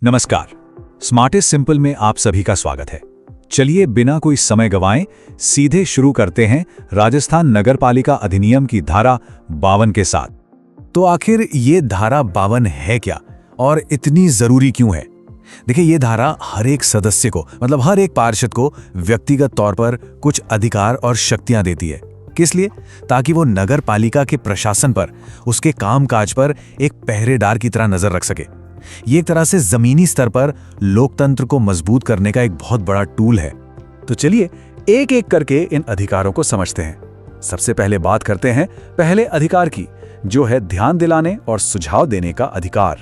नमस्कार, smartest simple में आप सभी का स्वागत है। चलिए बिना कोई समय गंवाए सीधे शुरू करते हैं राजस्थान नगरपालिका अधिनियम की धारा 52 के साथ। तो आखिर ये धारा 52 है क्या और इतनी जरूरी क्यों है? देखिए, ये धारा हर एक सदस्य को मतलब हर एक पार्षद को व्यक्तिगत तौर पर कुछ अधिकार और शक्तियां देती है। किस लिए? ताकि वो नगर पालिका के प्रशासन पर, उसके कामकाज पर एक पहरेदार की तरह नजर रख सके। ये एक तरह से जमीनी स्तर पर लोकतंत्र को मजबूत करने का एक बहुत बड़ा टूल है। तो चलिए एक एक करके इन अधिकारों को समझते हैं। सबसे पहले बात करते हैं पहले अधिकार की, जो है ध्यान दिलाने और सुझाव देने का अधिकार।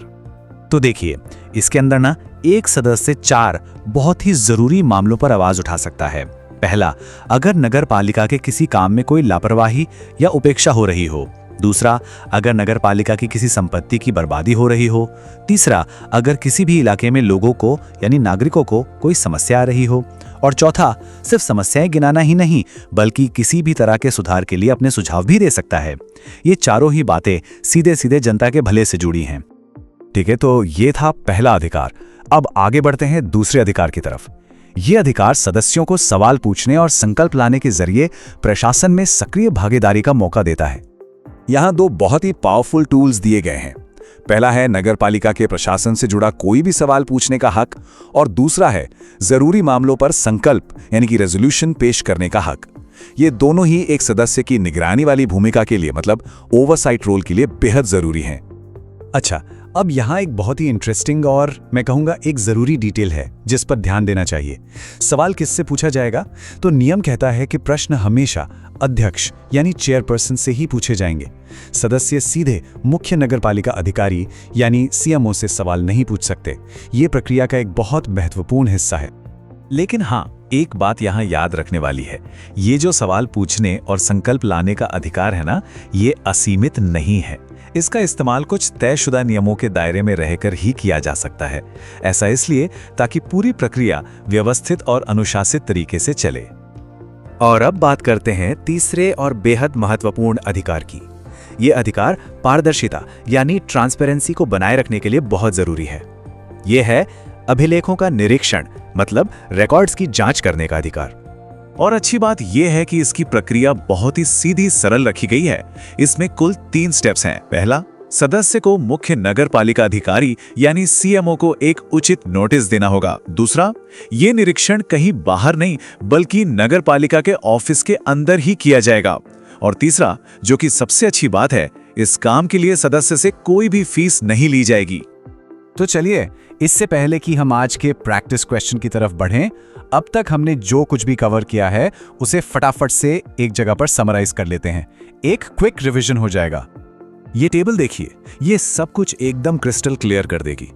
तो देखिए, इसके अंदर एक सदस्य 4 बहुत ही जरूरी मामलों पर आवाज उठा सकता है। पहला, अगर नगर पालिका के किसी काम में कोई लापरवाही या उपेक्षा हो रही हो। दूसरा, अगर नगर पालिका की किसी संपत्ति की बर्बादी हो रही हो। तीसरा, अगर किसी भी इलाके में लोगों को यानी नागरिकों को कोई समस्या आ रही हो। और चौथा, सिर्फ समस्याएं गिनाना ही नहीं बल्कि किसी भी तरह के सुधार के लिए अपने सुझाव भी दे सकता है। ये चारों ही बातें सीधे सीधे जनता के भले से जुड़ी हैं। ठीक है, तो ये था पहला अधिकार। अब आगे बढ़ते हैं दूसरे अधिकार की तरफ। ये अधिकार सदस्यों को सवाल पूछने और संकल्प लाने के जरिए प्रशासन में सक्रिय भागीदारी का मौका देता है। यहाँ 2 बहुत ही पावरफुल टूल्स दिए गए हैं। पहला है नगरपालिका के प्रशासन से जुड़ा कोई भी सवाल पूछने का हक, और दूसरा है जरूरी मामलों पर संकल्प यानी कि रेजोल्यूशन पेश करने का हक। ये दोनों ही एक सदस्य की निगरानी वाली भूमिका के लिए मतलब ओवरसाइट रोल के लिए बेहद जरूरी हैं। अच्छा, अब यहाँ एक बहुत ही इंटरेस्टिंग और मैं कहूँगा एक ज़रूरी डिटेल है जिस पर ध्यान देना चाहिए। सवाल किससे पूछा जाएगा? तो नियम कहता है कि प्रश्न हमेशा अध्यक्ष यानी चेयरपर्सन से ही पूछे जाएंगे। सदस्य सीधे मुख्य नगरपालिका अधिकारी यानी सीएमओ से सवाल नहीं पूछ सकते। ये प्रक्रिया का एक बहुत महत्वपूर्ण हिस्सा है। लेकिन हाँ, एक बात यहाँ याद रखने वाली है, ये जो सवाल पूछने और संकल्प लाने का अधिकार है ना, ये असीमित नहीं है। इसका इस्तेमाल कुछ तयशुदा नियमों के दायरे में रहकर ही किया जा सकता है। ऐसा इसलिए ताकि पूरी प्रक्रिया व्यवस्थित और अनुशासित तरीके से चले। और अब बात करते हैं तीसरे और बेहद महत्वपूर्ण अधिकार की। ये अधिकार पारदर्शिता यानी ट्रांसपेरेंसी को बनाए रखने के लिए बहुत जरूरी है। ये है अभिलेखों का निरीक्षण मतलब रिकॉर्ड्स की जांच करने का अधिकार। और अच्छी बात यह है कि इसकी प्रक्रिया बहुत ही सीधी सरल रखी गई है। इसमें कुल 3 स्टेप्स हैं। पहला, सदस्य को मुख्य नगर पालिका अधिकारी यानी सीएमओ को एक उचित नोटिस देना होगा। दूसरा, ये निरीक्षण कहीं बाहर नहीं बल्कि नगर पालिका के ऑफिस के अंदर ही किया जाएगा। और तीसरा, जो कि सबसे अच्छी बात है, इस काम के लिए सदस्य से कोई भी फीस नहीं ली जाएगी। तो चलिए, इससे पहले कि हम आज के प्रैक्टिस क्वेश्चन की तरफ बढ़ें, अब तक हमने जो कुछ भी कवर किया है उसे फटाफट से एक जगह पर समराइज कर लेते हैं। एक क्विक रिवीजन हो जाएगा। ये टेबल देखिए, ये सब कुछ एकदम क्रिस्टल क्लियर कर देगी।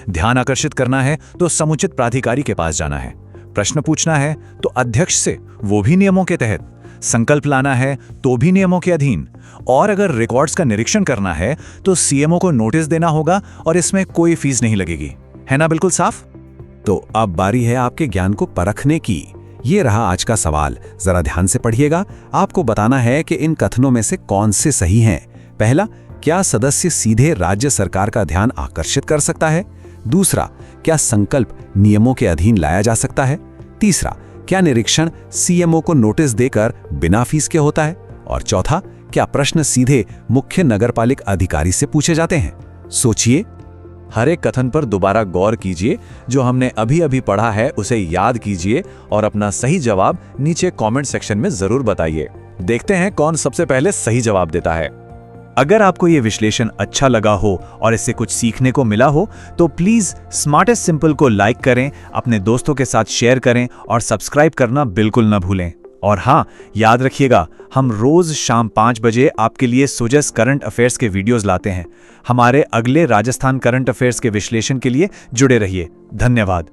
ध्यान आकर्षित करना है तो समुचित प्राधिकारी के पास जाना है। प्रश्न पूछना है तो अध्यक्ष से, वो भी नियमों के तहत। संकल्प लाना है तो भी नियमों के अधीन। और अगर रिकॉर्ड्स का निरीक्षण करना है तो सीएमओ को नोटिस देना होगा और इसमें कोई फीस नहीं लगेगी। है ना बिल्कुल साफ? तो अब बारी है आपके ज्ञान को परखने की। ये रहा आज का सवाल, जरा ध्यान से पढ़िएगा। आपको बताना है कि इन कथनों में से कौन से सही हैं। पहला, क्या सदस्य सीधे राज्य सरकार का ध्यान आकर्षित कर सकता है? दूसरा, क्या संकल्प नियमों के अधीन लाया जा सकता है? तीसरा, क्या निरीक्षण सीएमओ को नोटिस देकर बिना फीस के होता है? और चौथा, क्या प्रश्न सीधे मुख्य नगरपालिक अधिकारी से पूछे जाते हैं? सोचिए, हर एक कथन पर दोबारा गौर कीजिए। जो हमने अभी अभी पढ़ा है उसे याद कीजिए और अपना सही जवाब नीचे कमेंट सेक्शन में जरूर बताइए। देखते हैं कौन सबसे पहले सही जवाब देता है। अगर आपको यह विश्लेषण अच्छा लगा हो और इससे कुछ सीखने को मिला हो तो प्लीज स्मार्टेस्ट सिंपल को लाइक करें, अपने दोस्तों के साथ शेयर करें और सब्सक्राइब करना बिल्कुल न भूलें। और हाँ, याद रखिएगा, हम रोज शाम 5 बजे आपके लिए सुजस करंट अफेयर्स के वीडियोस लाते हैं। हमारे अगले राजस्थान करंट अफेयर्स के विश्लेषण के लिए जुड़े रहिए। धन्यवाद।